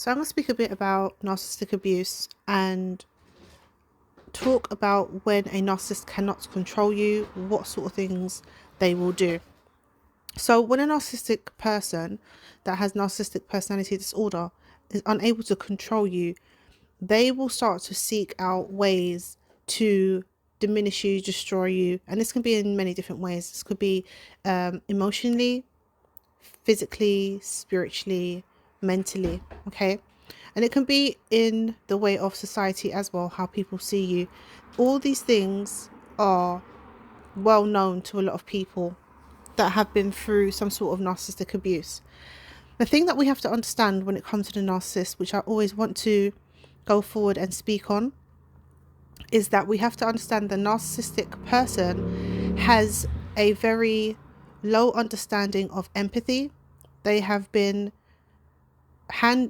So I'm going to speak a bit about narcissistic abuse and talk about when a narcissist cannot control you, what sort of things they will do. So when a narcissistic person that has narcissistic personality disorder is unable to control you, they will start to seek out ways to diminish you, destroy you. And this can be in many different ways. This could be emotionally, physically, spiritually, mentally, okay? And it can be in the way of society as well, how people see you. All these things are well known to a lot of people that have been through some sort of narcissistic abuse. The thing that we have to understand when it comes to the narcissist, which I always want to go forward and speak on, is that we have to understand the narcissistic person has a very low understanding of empathy. They have been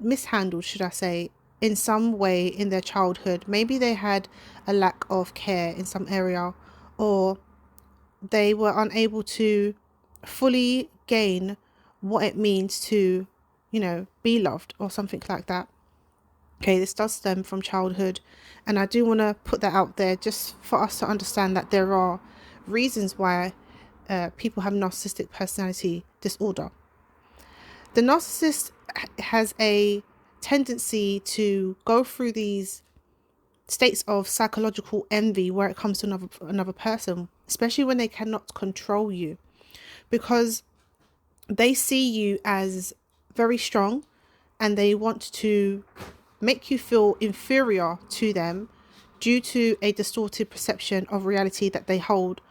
mishandled, should I say, in some way in their childhood. Maybe they had a lack of care in some area, or they were unable to fully gain what it means to, be loved or something like that. Okay, this does stem from childhood, and I do want to put that out there just for us to understand that there are reasons why people have narcissistic personality disorder. The narcissist has a tendency to go through these states of psychological envy where it comes to another person, especially when they cannot control you, because they see you as very strong and they want to make you feel inferior to them due to a distorted perception of reality that they hold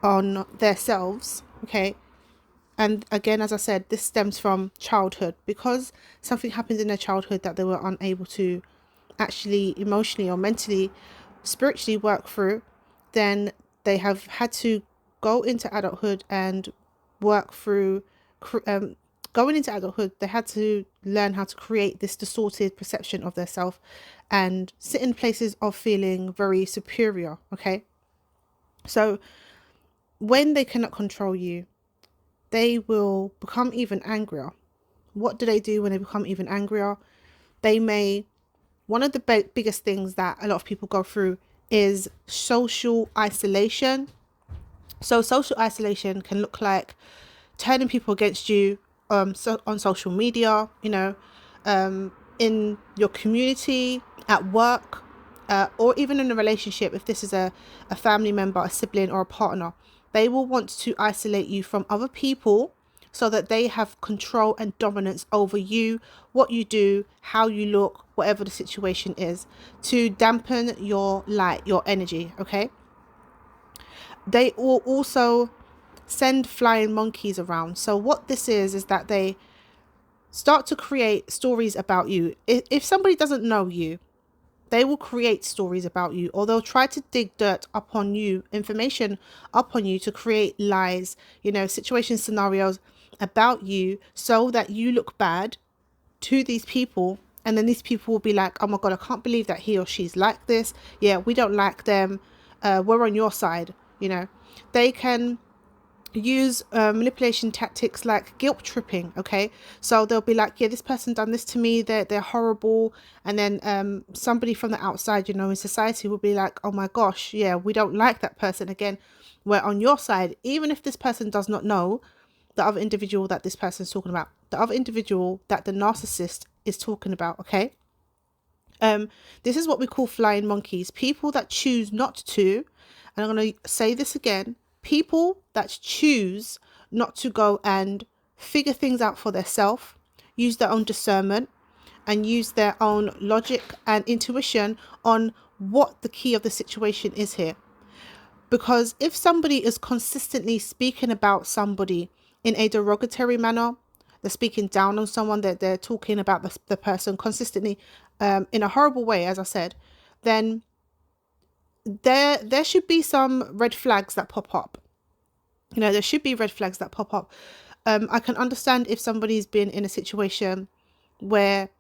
on themselves. Okay. And again, as I said, this stems from childhood, because something happened in their childhood that they were unable to actually emotionally or mentally, spiritually work through. Then they have had to go into adulthood and work through going into adulthood. They had to learn how to create this distorted perception of their self and sit in places of feeling very superior. Okay. So when they cannot control you, they will become even angrier. What do they do when they become even angrier? One of the biggest things that a lot of people go through is social isolation. So social isolation can look like turning people against you on social media, in your community, at work, or even in a relationship. If this is a family member, a sibling, or a partner, they will want to isolate you from other people so that they have control and dominance over you, what you do, how you look, whatever the situation is, to dampen your light, your energy, okay? They will also send flying monkeys around. So what this is that they start to create stories about you. If somebody doesn't know you, they will create stories about you, or they'll try to dig dirt upon you, information upon you, to create lies, situation scenarios about you so that you look bad to these people. And then these people will be like, oh my God, I can't believe that he or she's like this. Yeah, we don't like them. We're on your side. They can use manipulation tactics like guilt tripping. Okay, so they'll be like, yeah, this person done this to me, they're horrible. And then somebody from the outside, in society, will be like, oh my gosh, yeah, we don't like that person. Again, we're on your side, even if this person does not know the other individual that this person is talking about, the other individual that the narcissist is talking about. Okay, this is what we call flying monkeys. People that choose not to, and I'm going to say this again, people that choose not to go and figure things out for themselves, use their own discernment and use their own logic and intuition on what the key of the situation is here. Because if somebody is consistently speaking about somebody in a derogatory manner, they're speaking down on someone, that they're talking about the person consistently in a horrible way, as I said, then there should be some red flags that pop up. There should be red flags that pop up. I can understand if somebody's been in a situation where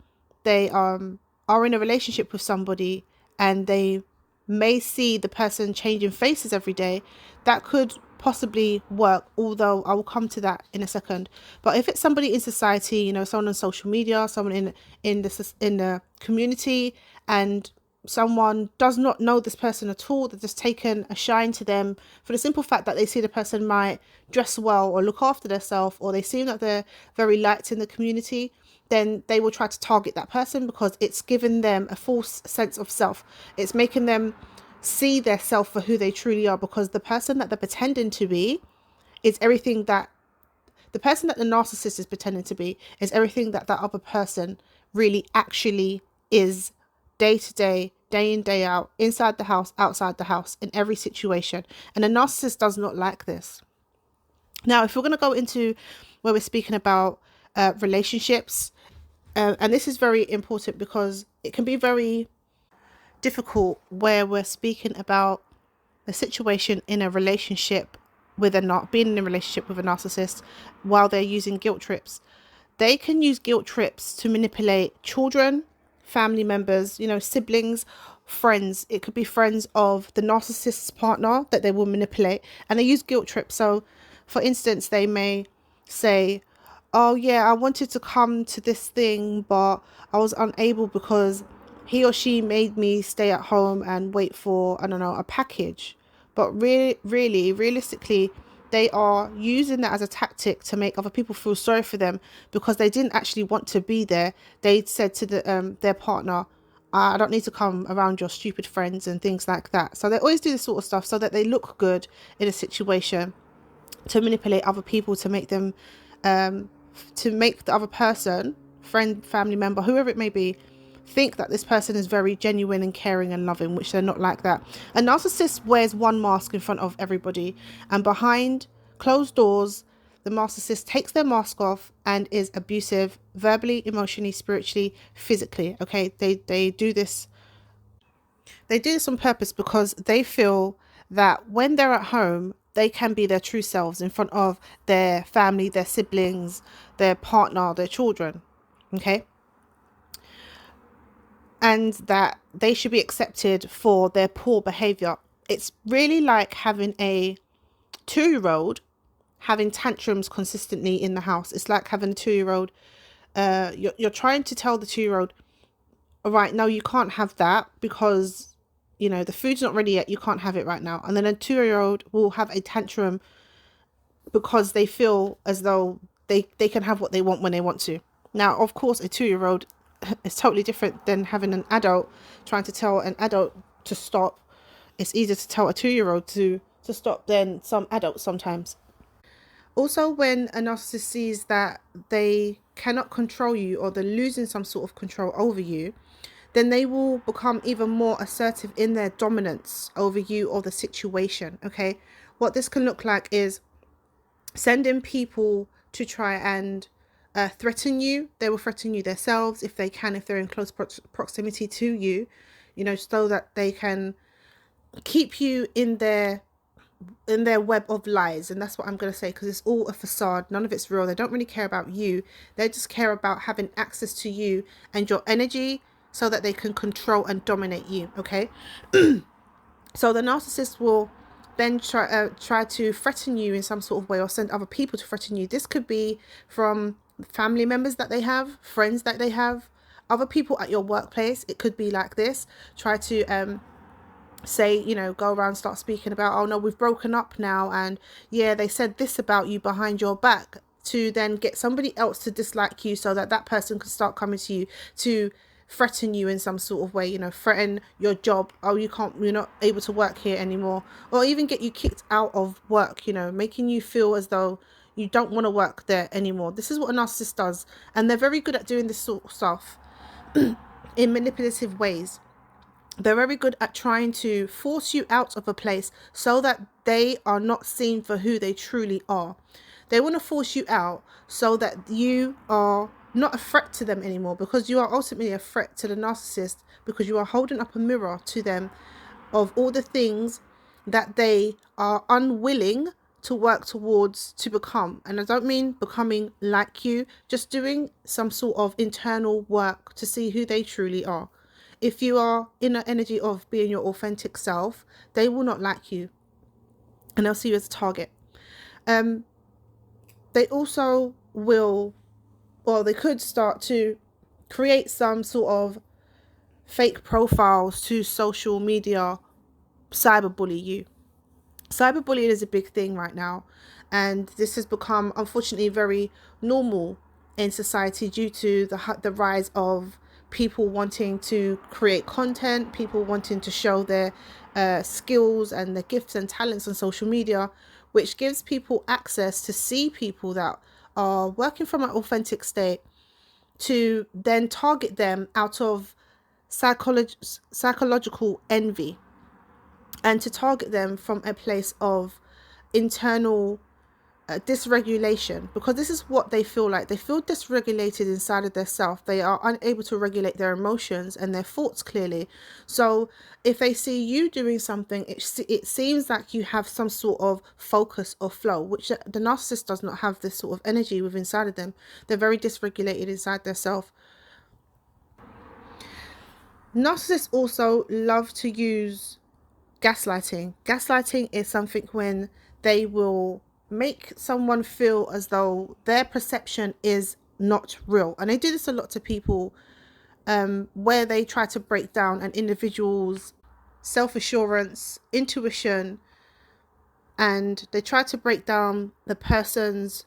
they are in a relationship with somebody and they may see the person changing faces every day. That could possibly work, although I will come to that in a second. But if it's somebody in society, you know, someone on social media, someone in the community, and someone does not know this person at all, they've just taken a shine to them for the simple fact that they see the person might dress well or look after themselves, or they seem that they're very liked in the community, then they will try to target that person because it's given them a false sense of self. It's making them see their self for who they truly are, because the person that they're pretending to be is everything that the person that the narcissist is pretending to be is everything that that other person really actually is, day to day, day in, day out, inside the house, outside the house, in every situation. And the narcissist does not like this. Now, if we're going to go into where we're speaking about relationships, and this is very important because it can be very difficult where we're speaking about the situation in a relationship with being in a relationship with a narcissist while they're using guilt trips. They can use guilt trips to manipulate children, family members, you know, siblings, friends. It could be friends of the narcissist's partner that they will manipulate, and they use guilt trips. So for instance, they may say, oh yeah, I wanted to come to this thing, but I was unable because he or she made me stay at home and wait for, I don't know, a package. But realistically, they are using that as a tactic to make other people feel sorry for them because they didn't actually want to be there. They said to their partner, I don't need to come around your stupid friends and things like that. So they always do this sort of stuff so that they look good in a situation, to manipulate other people, to make them, to make the other person, friend, family member, whoever it may be, think that this person is very genuine and caring and loving, which they're not like that. A narcissist wears one mask in front of everybody, and behind closed doors, the narcissist takes their mask off and is abusive, verbally, emotionally, spiritually, physically. Okay, they do this. They do this on purpose because they feel that when they're at home, they can be their true selves in front of their family, their siblings, their partner, their children. Okay. And that they should be accepted for their poor behavior. It's really like having a 2-year-old having tantrums consistently in the house. It's like having a 2-year-old. You're trying to tell the 2-year-old, all right, no, you can't have that because, you know, the food's not ready yet. You can't have it right now. And then a 2-year-old will have a tantrum because they feel as though they can have what they want when they want to. Now, of course, a 2-year-old is totally different than having an adult trying to tell an adult to stop. It's easier to tell a 2-year-old to stop than some adults sometimes. Also, when a narcissist sees that they cannot control you or they're losing some sort of control over you, then they will become even more assertive in their dominance over you or the situation. Okay, what this can look like is sending people to try and threaten you. They will threaten you themselves if they can, if they're in close proximity to you, you know, so that they can keep you in their web of lies. And that's what I'm going to say, because it's all a facade. None of it's real. They don't really care about you. They just care about having access to you and your energy so that they can control and dominate you. Okay. So the narcissist will then try to threaten you in some sort of way, or send other people to threaten you. This could be from family members that they have, friends that they have, other people at your workplace. It could be like this. Try to say, you know, go around, start speaking about, oh no, we've broken up now, and yeah, they said this about you behind your back, to then get somebody else to dislike you so that that person can start coming to you to threaten you in some sort of way, you know, threaten your job. Oh, you're not able to work here anymore, or even get you kicked out of work, you know, making you feel as though you don't want to work there anymore. This is what a narcissist does, and they're very good at doing this sort of stuff in manipulative ways. They're very good at trying to force you out of a place so that they are not seen for who they truly are. They want to force you out so that you are not a threat to them anymore, because you are ultimately a threat to the narcissist, because you are holding up a mirror to them of all the things that they are unwilling to work towards to become. And I don't mean becoming like you, just doing some sort of internal work to see who they truly are. If you are in an energy of being your authentic self, they will not like you, and they'll see you as a target. They also will, or they could start to create some sort of fake profiles to social media, cyberbully you. Cyberbullying is a big thing right now, and this has become, unfortunately, very normal in society due to the rise of people wanting to create content, people wanting to show their skills and their gifts and talents on social media, which gives people access to see people that are working from an authentic state, to then target them out of psychological envy, and to target them from a place of internal dysregulation, because this is what they feel like. They feel dysregulated inside of their self. They are unable to regulate their emotions and their thoughts clearly. So if they see you doing something, it seems like you have some sort of focus or flow, which the narcissist does not have. This sort of energy within inside of them. They're very dysregulated inside their self. Narcissists also love to use gaslighting. Gaslighting is something when they will make someone feel as though their perception is not real. And they do this a lot to people, where they try to break down an individual's self-assurance, intuition, and they try to break down the person's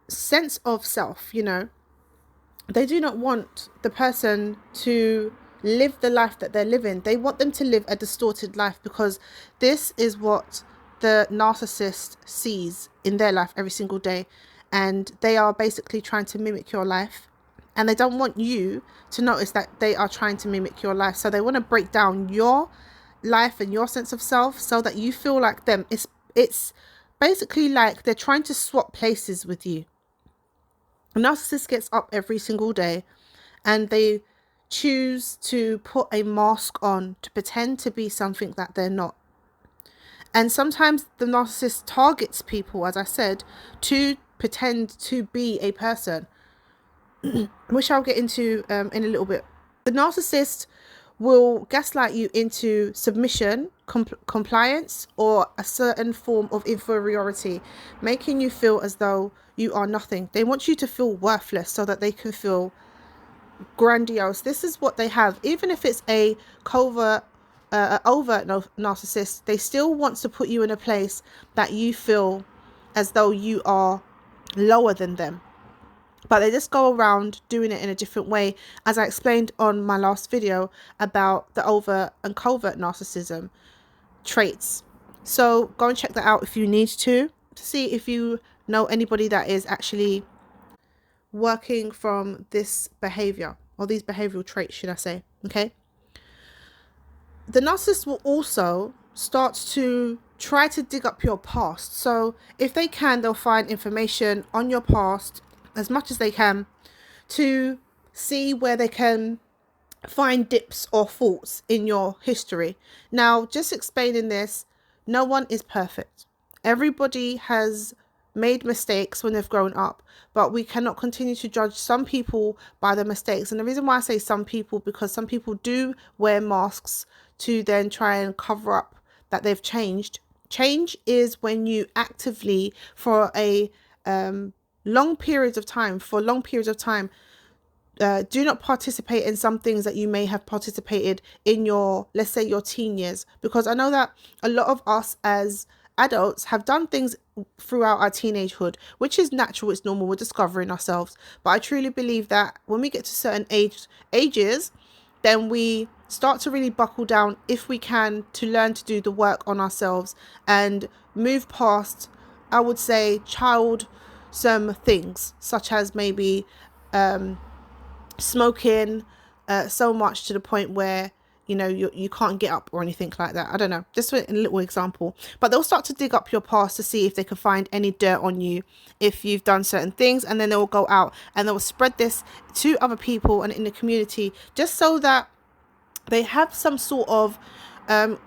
sense of self. They do not want the person to live the life that they're living. They want them to live a distorted life, because this is what the narcissist sees in their life every single day. And they are basically trying to mimic your life. And they don't want you to notice that they are trying to mimic your life. So they want to break down your life and your sense of self so that you feel like them. It's basically like they're trying to swap places with you. A narcissist gets up every single day and they choose to put a mask on to pretend to be something that they're not. And sometimes the narcissist targets people, as I said, to pretend to be a person, which I'll get into in a little bit. The narcissist will gaslight you into submission, compliance, or a certain form of inferiority, making you feel as though you are nothing. They want you to feel worthless so that they can feel grandiose. This is what they have. Even if it's a overt narcissist, they still want to put you in a place that you feel as though you are lower than them. But they just go around doing it in a different way, as I explained on my last video about the overt and covert narcissism traits. So go and check that out if you need to see if you know anybody that is actually working from this behavior, or these behavioral traits, should I say. Okay. The narcissist will also start to try to dig up your past. So if they can, they'll find information on your past as much as they can to see where they can find dips or faults in your history. Now, just explaining this, no one is perfect. Everybody has made mistakes when they've grown up, but we cannot continue to judge some people by their mistakes. And the reason why I say some people, because some people do wear masks to then try and cover up that they've changed. Change is when you actively, for a long periods of time, do not participate in some things that you may have participated in your, let's say, your teen years. Because I know that a lot of us as adults have done things throughout our teenagehood, which is natural, it's normal, we're discovering ourselves. But I truly believe that when we get to certain ages, then we start to really buckle down, if we can, to learn to do the work on ourselves and move past, I would say, some things, such as maybe smoking so much to the point where you can't get up or anything like that. I don't know, just a little example. But they'll start to dig up your past to see if they can find any dirt on you if you've done certain things, and then they'll go out and they'll spread this to other people and in the community, just so that they have some sort of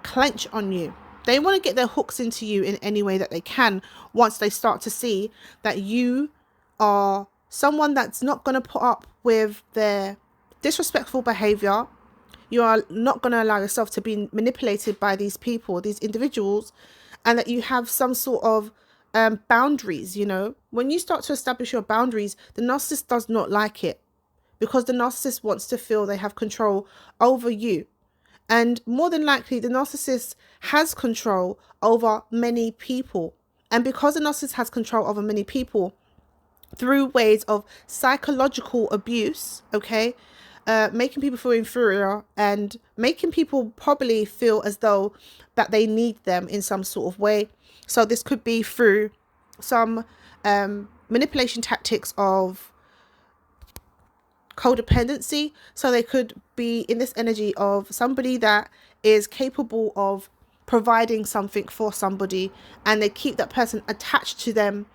clench on you. They want to get their hooks into you in any way that they can, once they start to see that you are someone that's not going to put up with their disrespectful behavior. You are not going to allow yourself to be manipulated by these people, these individuals, and that you have some sort of boundaries. When you start to establish your boundaries, the narcissist does not like it, because the narcissist wants to feel they have control over you. And more than likely, the narcissist has control over many people. And because the narcissist has control over many people through ways of psychological abuse, okay, making people feel inferior and making people probably feel as though that they need them in some sort of way. So this could be through some manipulation tactics of codependency. So they could be in this energy of somebody that is capable of providing something for somebody, and they keep that person attached to them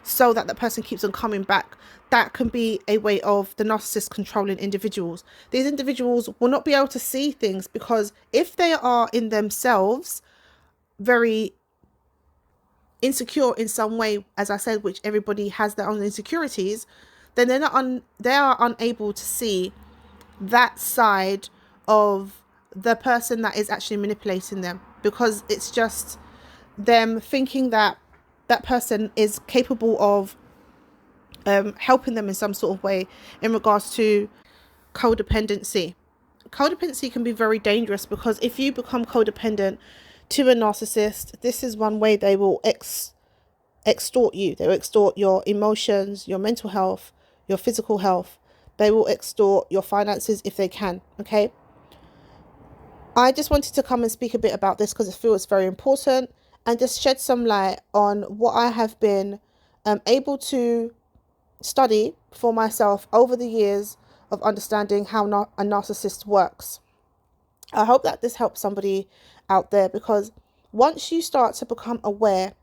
so that person keeps on coming back. That can be a way of the narcissist controlling individuals. These individuals will not be able to see things, because if they are in themselves very insecure in some way, as I said, which everybody has their own insecurities, then they are unable to see that side of the person that is actually manipulating them, because it's just them thinking that person is capable of helping them in some sort of way in regards to codependency. Codependency can be very dangerous, because if you become codependent to a narcissist, this is one way they will extort you. They will extort your emotions, your mental health, your physical health. They will extort your finances if they can. Okay, I just wanted to come and speak a bit about this because I feel it's very important, and just shed some light on what I have been able to study for myself over the years of understanding how a narcissist works. I hope that this helps somebody out there, because once you start to become aware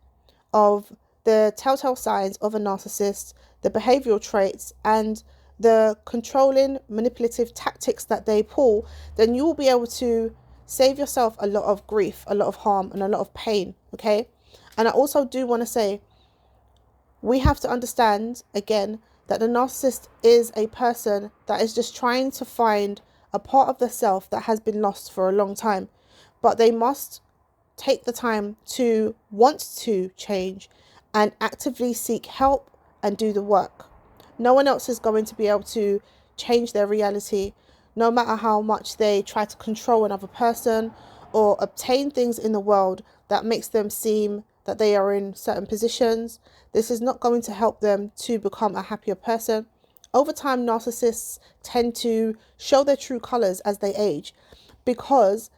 of the telltale signs of a narcissist, the behavioral traits, and the controlling, manipulative tactics that they pull, then you will be able to save yourself a lot of grief, a lot of harm, and a lot of pain. Okay. And I also do want to say, we have to understand again that the narcissist is a person that is just trying to find a part of the self that has been lost for a long time, but they must take the time to want to change and actively seek help and do the work. No one else is going to be able to change their reality, no matter how much they try to control another person or obtain things in the world that makes them seem that they are in certain positions. This is not going to help them to become a happier person. Over time, narcissists tend to show their true colors as they age, because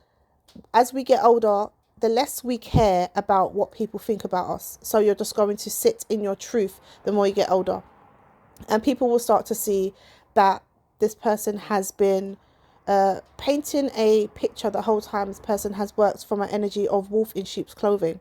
as we get older, the less we care about what people think about us. So you're just going to sit in your truth the more you get older. And people will start to see that this person has been painting a picture the whole time. This person has worked from an energy of wolf in sheep's clothing.